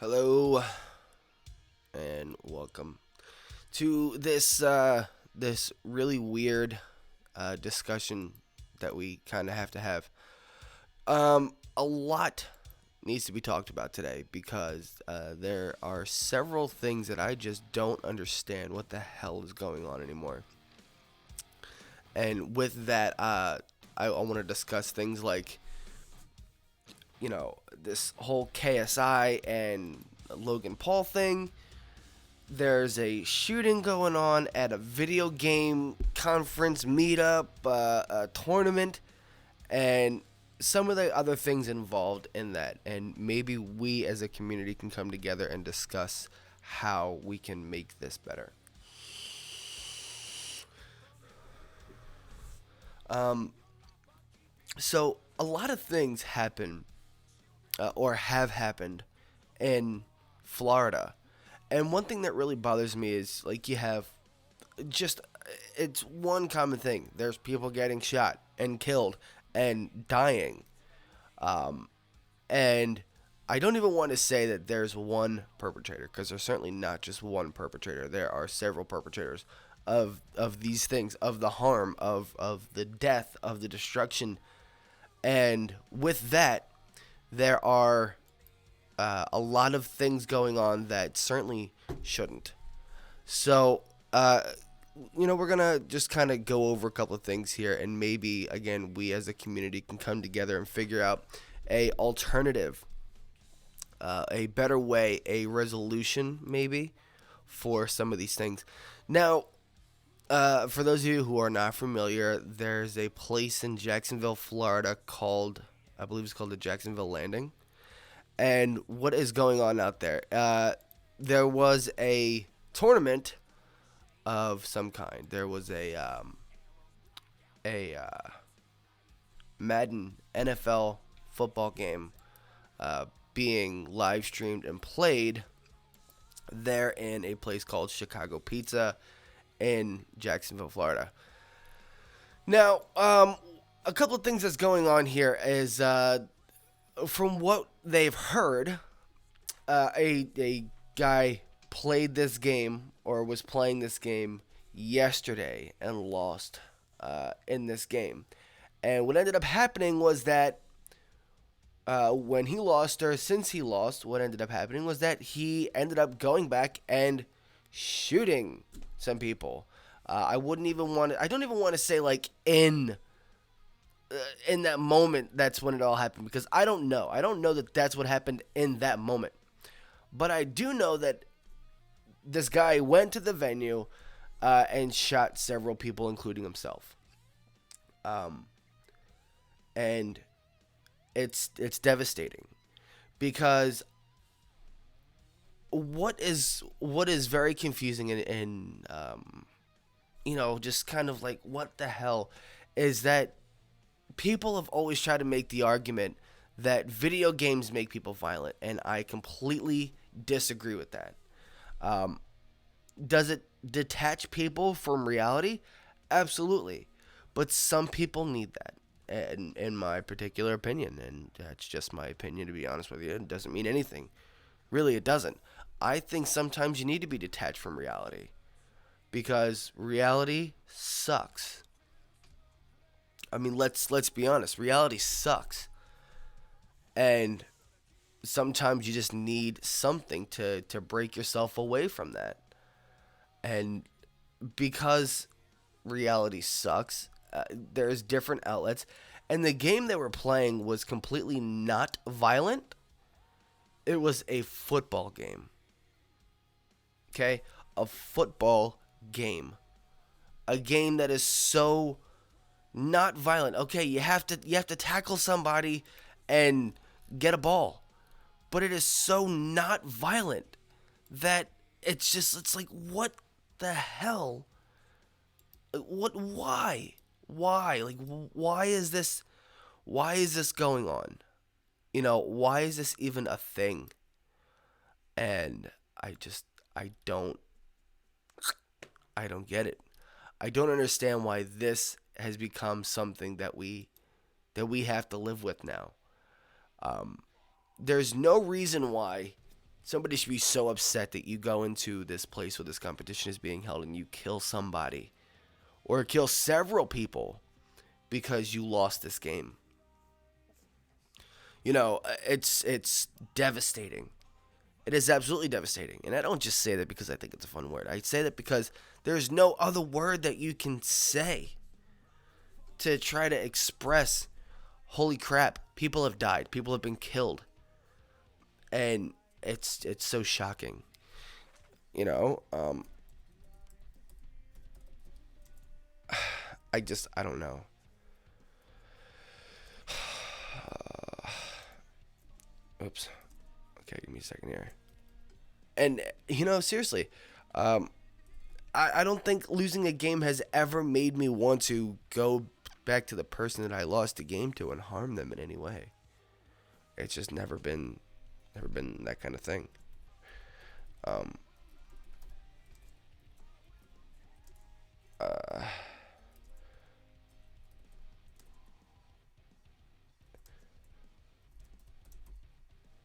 Hello and welcome to this really weird discussion that we kind of have to have. A lot needs to be talked about today because there are several things that I just don't understand what the hell is going on anymore. And with that, I want to discuss things like this whole KSI and Logan Paul thing. There's a shooting going on at a video game conference meetup, a tournament, and some of the other things involved in that. And maybe we as a community can come together and discuss how we can make this better. So a lot of things happen or have happened in Florida. And one thing that really bothers me is like you have just it's one common thing. There's people getting shot and killed and dying. And I don't even want to say that there's one perpetrator because there's certainly not just one perpetrator. There are several perpetrators of these things, of the harm, of the death, of the destruction. And with that, there are a lot of things going on that certainly shouldn't. So, we're going to just kind of go over a couple of things here, and maybe, again, we as a community can come together and figure out a alternative, a better way, a resolution, maybe, for some of these things. Now, for those of you who are not familiar, there's a place in Jacksonville, Florida called, I believe it's called the Jacksonville Landing. And what is going on out there? There was a tournament of some kind. There was a Madden NFL football game being live streamed and played there in a place called Chicago Pizza in Jacksonville, Florida. Now, a couple of things that's going on here is from what they've heard, a guy played this game or was playing this game yesterday and lost in this game. And what ended up happening was that when he lost, or since he lost, what ended up happening was that he ended up going back and shooting some people. I don't even want to say like in that moment that's when it all happened, because I don't know that that's what happened in that moment, but I do know that this guy went to the venue and shot several people, including himself. And it's devastating, because what is very confusing and just kind of like, what the hell is that people have always tried to make the argument that video games make people violent, and I completely disagree with that. Does it detach people from reality? Absolutely. But some people need that, in my particular opinion, and that's just my opinion, to be honest with you. It doesn't mean anything. Really, it doesn't. I think sometimes you need to be detached from reality, because reality sucks. I mean, let's be honest. Reality sucks. And sometimes you just need something to break yourself away from that. And because reality sucks, there's different outlets. And the game they were playing was completely not violent. It was a football game. Okay? A football game. A game that is so not violent. Okay, you have to tackle somebody and get a ball. But it is so not violent that it's like, what the hell? Why? Like, why is this going on? Why is this even a thing? And I don't get it. I don't understand why this has become something that we have to live with now. There's no reason why Somebody should be so upset that you go into this place where this competition is being held and you kill somebody or kill several people because you lost this game. It's devastating. It is absolutely devastating. And I don't just say that because I think it's a fun word. I say that because there's no other word that you can say to try to express, holy crap, people have died, people have been killed. And it's so shocking. You know, I don't know. Oops. Okay, give me a second here. And, seriously, I don't think losing a game has ever made me want to go back to the person that I lost the game to and harm them in any way. It's just never been that kind of thing. Um, uh,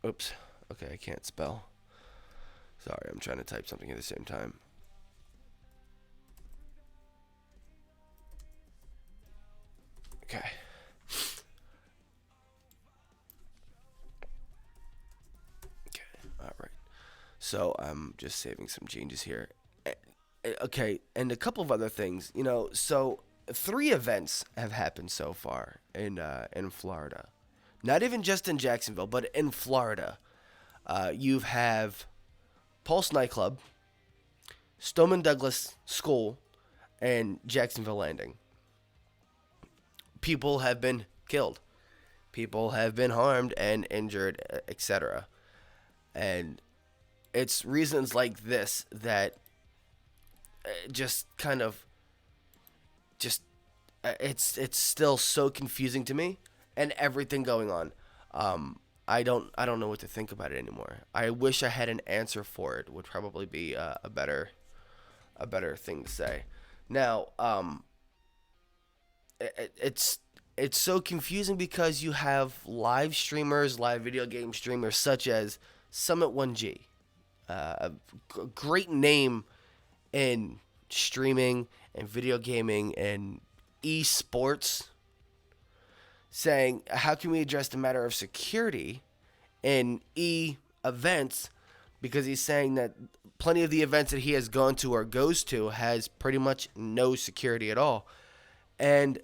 Oops. Okay, I can't spell. Sorry, I'm trying to type something at the same time. Okay. Okay. All right. So I'm just saving some changes here. Okay, and a couple of other things. So three events have happened so far in Florida. Not even just in Jacksonville, but in Florida. You have Pulse Nightclub, Stoneman Douglas School, and Jacksonville Landing. People have been killed. People have been harmed and injured, etc. And it's reasons like this that just kind of just it's still so confusing to me and everything going on. I don't know what to think about it anymore. I wish I had an answer for it. Would probably be a better thing to say. Now, it's so confusing because you have live streamers, live video game streamers such as Summit 1G, a great name in streaming and video gaming and esports, saying, how can we address the matter of security in events? Because he's saying that plenty of the events that he has gone to or goes to has pretty much no security at all. And,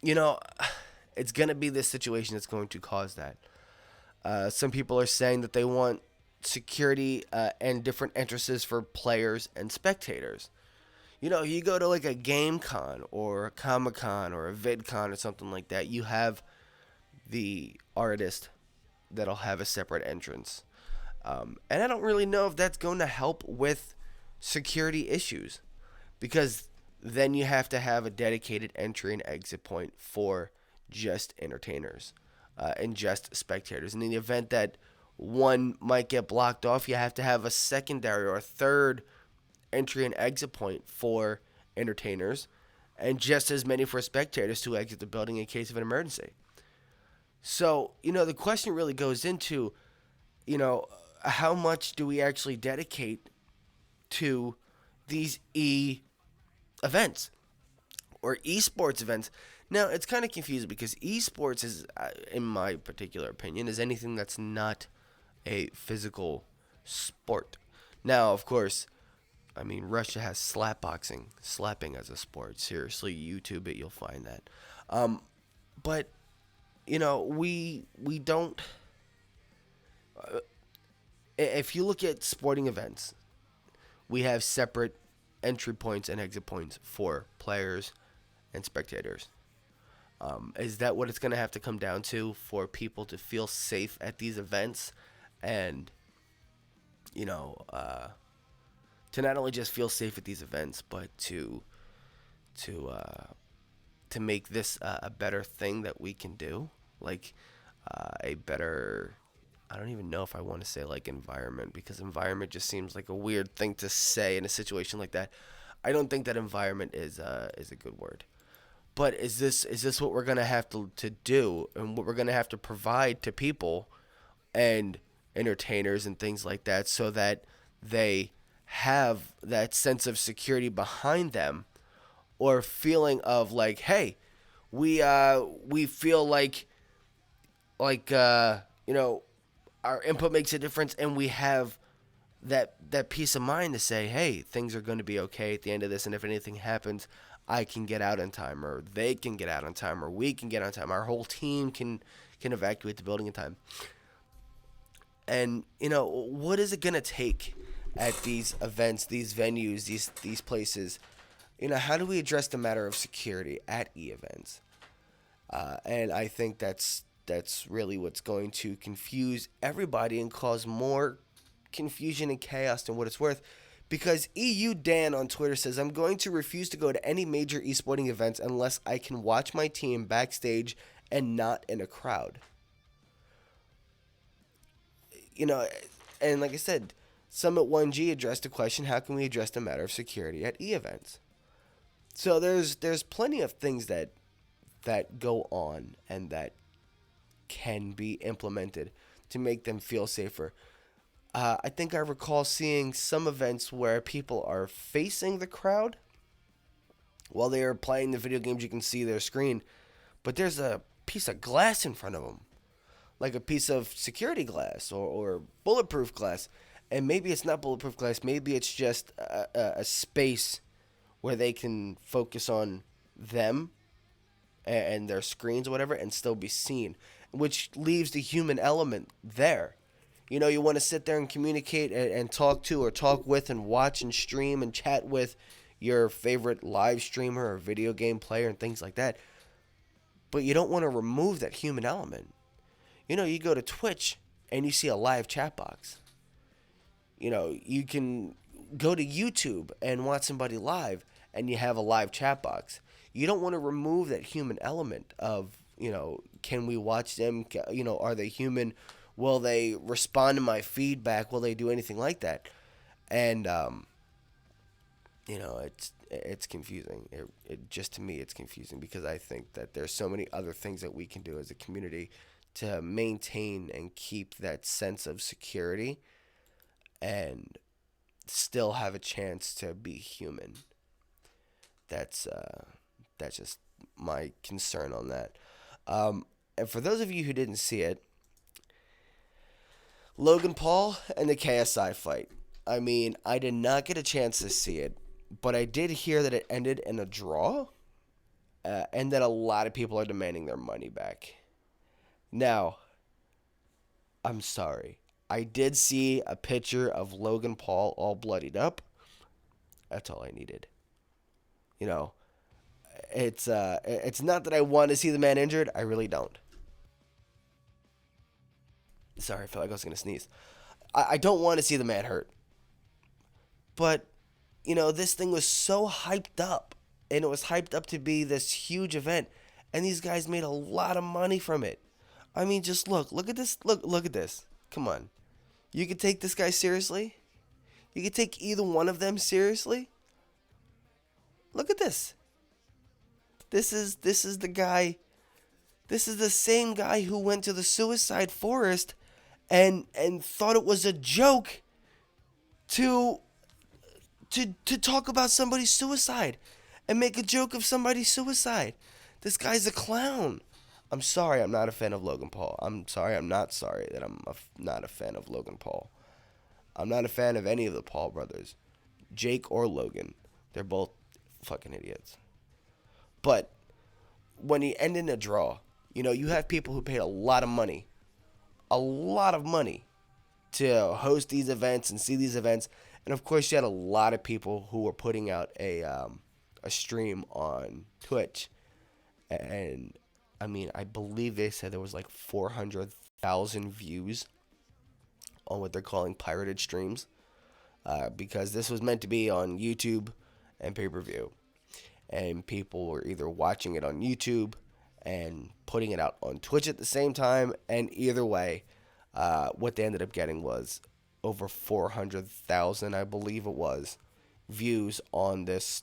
it's going to be this situation that's going to cause that. Some people are saying that they want security and different entrances for players and spectators. You go to like a game con or a Comic Con or a VidCon or something like that, you have the artist that'll have a separate entrance. And I don't really know if that's going to help with security issues, because then you have to have a dedicated entry and exit point for just entertainers and just spectators. And in the event that one might get blocked off, you have to have a secondary or a third entry and exit point for entertainers and just as many for spectators to exit the building in case of an emergency. So, the question really goes into, how much do we actually dedicate to these events or esports events? Now, it's kind of confusing because esports is, in my particular opinion, is anything that's not a physical sport. Now, of course, Russia has slapping as a sport. Seriously, YouTube it, you'll find that. But we don't. If you look at sporting events, we have separate entry points and exit points for players and spectators. Is that what it's going to have to come down to for people to feel safe at these events, and to not only just feel safe at these events, but to make this a better thing that we can do, like a better. I don't even know if I want to say like environment, because environment just seems like a weird thing to say in a situation like that. I don't think that environment is a good word. But is this what we're gonna have to do, and what we're gonna have to provide to people, and entertainers and things like that, so that they have that sense of security behind them, or feeling of like, hey, we feel like you know, our input makes a difference, and we have that peace of mind to say, hey, things are going to be okay at the end of this, and if anything happens, I can get out on time, or they can get out on time, or we can get on time. Our whole team can evacuate the building in time. And what is it going to take at these events, these venues, these places? How do we address the matter of security at events? And I think that's really what's going to confuse everybody and cause more confusion and chaos than what it's worth. Because EU Dan on Twitter says, I'm going to refuse to go to any major esporting events unless I can watch my team backstage and not in a crowd. And like I said, Summit 1G addressed the question, how can we address the matter of security at events? So there's plenty of things that go on and that can be implemented to make them feel safer. I think I recall seeing some events where people are facing the crowd while they are playing the video games. You can see their screen, but there's a piece of glass in front of them, like a piece of security glass or bulletproof glass. And maybe it's not bulletproof glass. Maybe it's just a space where they can focus on them and their screens or whatever and still be seen, which leaves the human element there. You want to sit there and communicate and talk to or talk with and watch and stream and chat with your favorite live streamer or video game player and things like that. But you don't want to remove that human element. You go to Twitch and you see a live chat box. You can go to YouTube and watch somebody live and you have a live chat box. You don't want to remove that human element of, can we watch them? Are they human? Will they respond to my feedback? Will they do anything like that? And, it's confusing. It just, to me, it's confusing because I think that there's so many other things that we can do as a community to maintain and keep that sense of security and still have a chance to be human. That's just my concern on that. And for those of you who didn't see it, Logan Paul and the KSI fight. I mean, I did not get a chance to see it, but I did hear that it ended in a draw, and that a lot of people are demanding their money back. Now, I'm sorry. I did see a picture of Logan Paul all bloodied up. That's all I needed. It's not that I want to see the man injured. I really don't. Sorry, I felt like I was going to sneeze. I don't want to see the man hurt. But, this thing was so hyped up. And it was hyped up to be this huge event. And these guys made a lot of money from it. I mean, just look at this. Look at this. Come on. You could take this guy seriously? You could take either one of them seriously? Look at this. This is the guy. This is the same guy who went to the suicide forest and thought it was a joke to talk about somebody's suicide and make a joke of somebody's suicide. This guy's a clown. I'm sorry, I'm not a fan of Logan Paul. I'm not sorry that I'm not a fan of Logan Paul. I'm not a fan of any of the Paul brothers, Jake or Logan. They're both fucking idiots. But when you end in a draw, you have people who paid a lot of money to host these events and see these events. And of course, you had a lot of people who were putting out a stream on Twitch. And I mean, I believe they said there was like 400,000 views on what they're calling pirated streams. Because this was meant to be on YouTube and pay-per-view. And people were either watching it on YouTube and putting it out on Twitch at the same time. And either way, what they ended up getting was over 400,000, I believe it was, views on this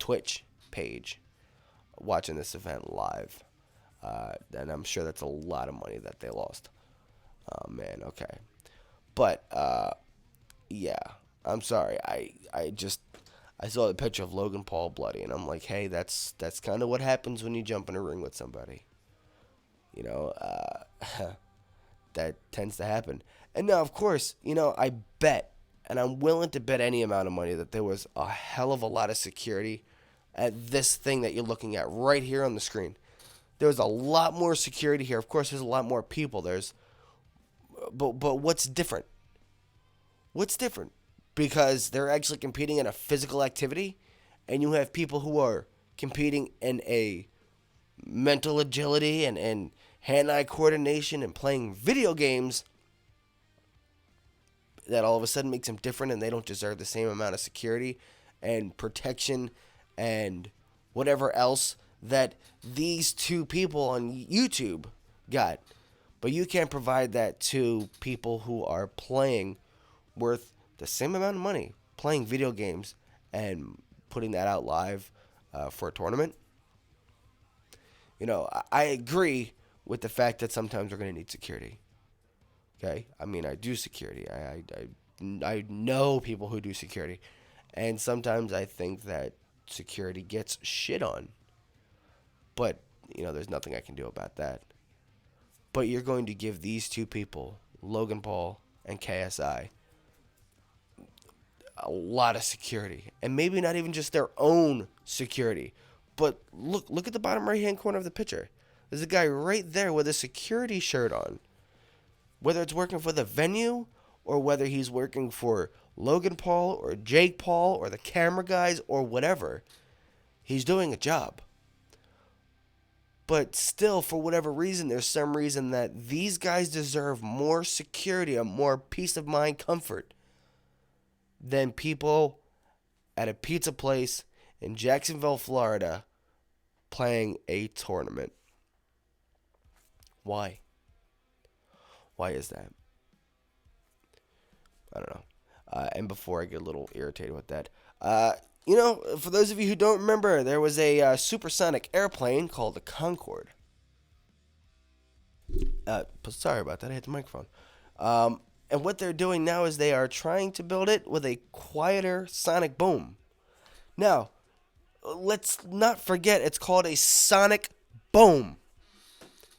Twitch page watching this event live. And I'm sure that's a lot of money that they lost. Oh, man, okay. But yeah, I'm sorry. I saw the picture of Logan Paul bloody, and I'm like, hey, that's kind of what happens when you jump in a ring with somebody. You know, that tends to happen. And now, of course, I bet, and I'm willing to bet any amount of money that there was a hell of a lot of security at this thing that you're looking at right here on the screen. There's a lot more security here. Of course, there's a lot more people. But what's different? What's different? Because they're actually competing in a physical activity, and you have people who are competing in a mental agility and hand-eye coordination and playing video games that all of a sudden makes them different, and they don't deserve the same amount of security and protection and whatever else that these two people on YouTube got. But you can't provide that to people who are playing worth the same amount of money, playing video games and putting that out live for a tournament. I agree with the fact that sometimes we're going to need security. Okay? I mean, I do security. I know people who do security. And sometimes I think that security gets shit on. But, there's nothing I can do about that. But you're going to give these two people, Logan Paul and KSI, a lot of security. And maybe not even just their own security. But look at the bottom right-hand corner of the picture. There's a guy right there with a security shirt on. Whether it's working for the venue or whether he's working for Logan Paul or Jake Paul or the camera guys or whatever, he's doing a job. But still, for whatever reason, there's some reason that these guys deserve more security and more peace of mind comfort than people at a pizza place in Jacksonville, Florida, playing a tournament. Why? Why is that? I don't know. And before I get a little irritated with that, for those of you who don't remember, there was a supersonic airplane called the Concord. Sorry about that. I hit the microphone. And what they're doing now is they are trying to build it with a quieter sonic boom. Now, let's not forget it's called a sonic boom.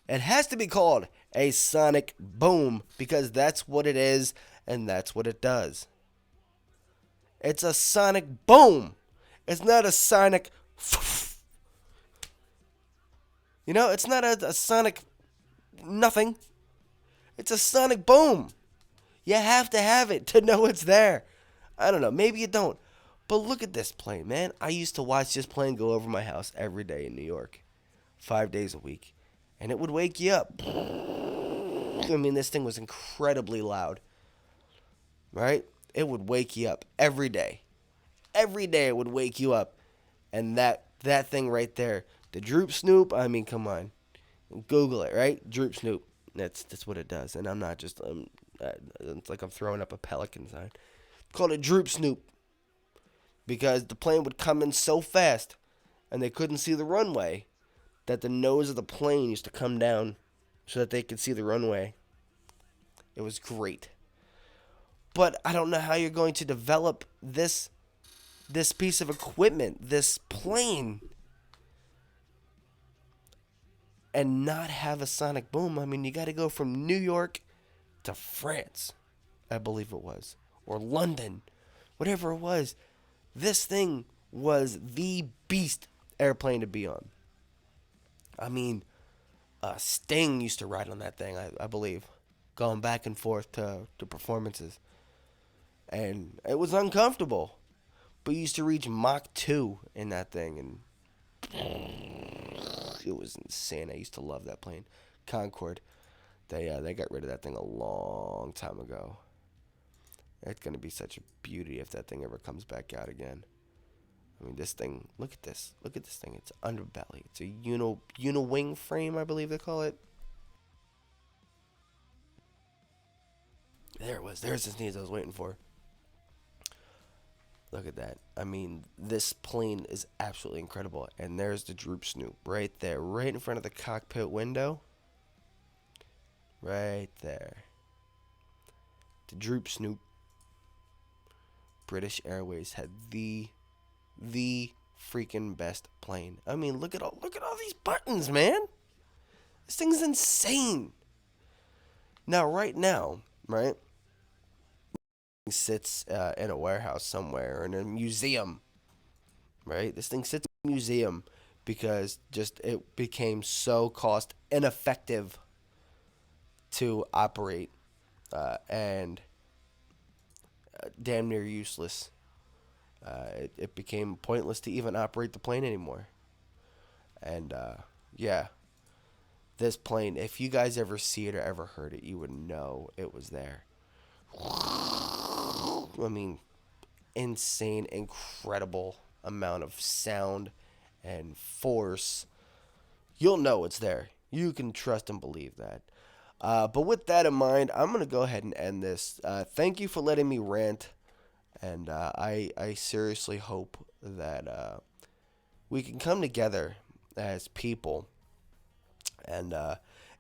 It has to be called a sonic boom because that's what it is and that's what it does. It's a sonic boom. It's not a sonic. It's not a sonic nothing. It's a sonic boom. You have to have it to know it's there. I don't know. Maybe you don't. But look at this plane, man. I used to watch this plane go over my house every day in New York. 5 days a week. And it would wake you up. I mean, this thing was incredibly loud. Right? It would wake you up every day. Every day it would wake you up. And that thing right there, the Droop Snoop, I mean, come on. Google it, right? Droop Snoop. That's what it does. And I'm not just, it's like I'm throwing up a pelican sign. Called it Droop Snoop. Because the plane would come in so fast and they couldn't see the runway that the nose of the plane used to come down so that they could see the runway. It was great. But I don't know how you're going to develop this piece of equipment, this plane, and not have a sonic boom. I mean, you got to go from New York to France, I believe it was, or London, whatever it was. This thing was the beast airplane to be on. I mean, Sting used to ride on that thing, I believe, going back and forth to performances. And it was uncomfortable. But you used to reach Mach 2 in that thing, and it was insane. I used to love that plane. Concord, they got rid of that thing a long time ago. It's going to be such a beauty if that thing ever comes back out again. I mean, this thing, look at this. Look at this thing. It's underbelly. It's a uni-wing frame, I believe they call it. There it was. There's the sneeze I was waiting for. Look at that. I mean, this plane is absolutely incredible. And there's the Droop Snoop right there, right in front of the cockpit window. Right there. to Droop Snoop, British Airways had the freaking best plane. I mean, look at all these buttons, man. This thing's insane. Now, right now, right, sits in a warehouse somewhere or in a museum, right? This thing sits in a museum because just it became so cost ineffective to operate and damn near useless. It became pointless to even operate the plane anymore. And yeah, this plane, if you guys ever see it or ever heard it, you would know it was there. I mean, insane, incredible amount of sound and force. You'll know it's there. You can trust and believe that. But with that in mind, I'm going to go ahead and end this. Thank you for letting me rant. And I seriously hope that we can come together as people. And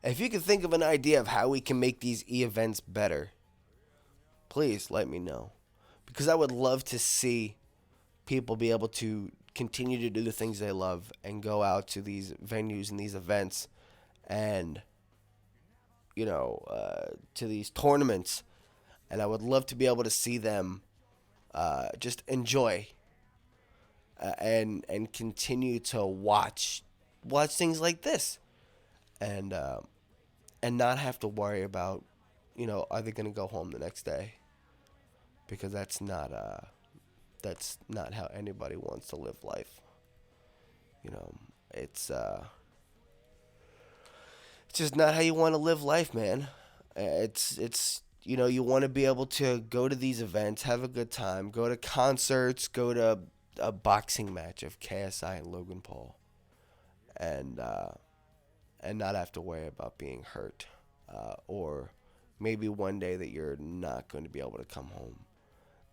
if you can think of an idea of how we can make these events better, please let me know. Because I would love to see people be able to continue to do the things they love and go out to these venues and these events and, to these tournaments. And I would love to be able to see them just enjoy and continue to watch things like this and not have to worry about, are they going to go home the next day? Because that's not how anybody wants to live life. It's just not how you want to live life, man. It's you want to be able to go to these events, have a good time, go to concerts, go to a boxing match of KSI and Logan Paul, and not have to worry about being hurt, or maybe one day that you're not going to be able to come home.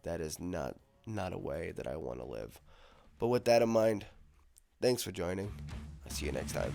That is not a way that I want to live. But with that in mind, thanks for joining. I'll see you next time.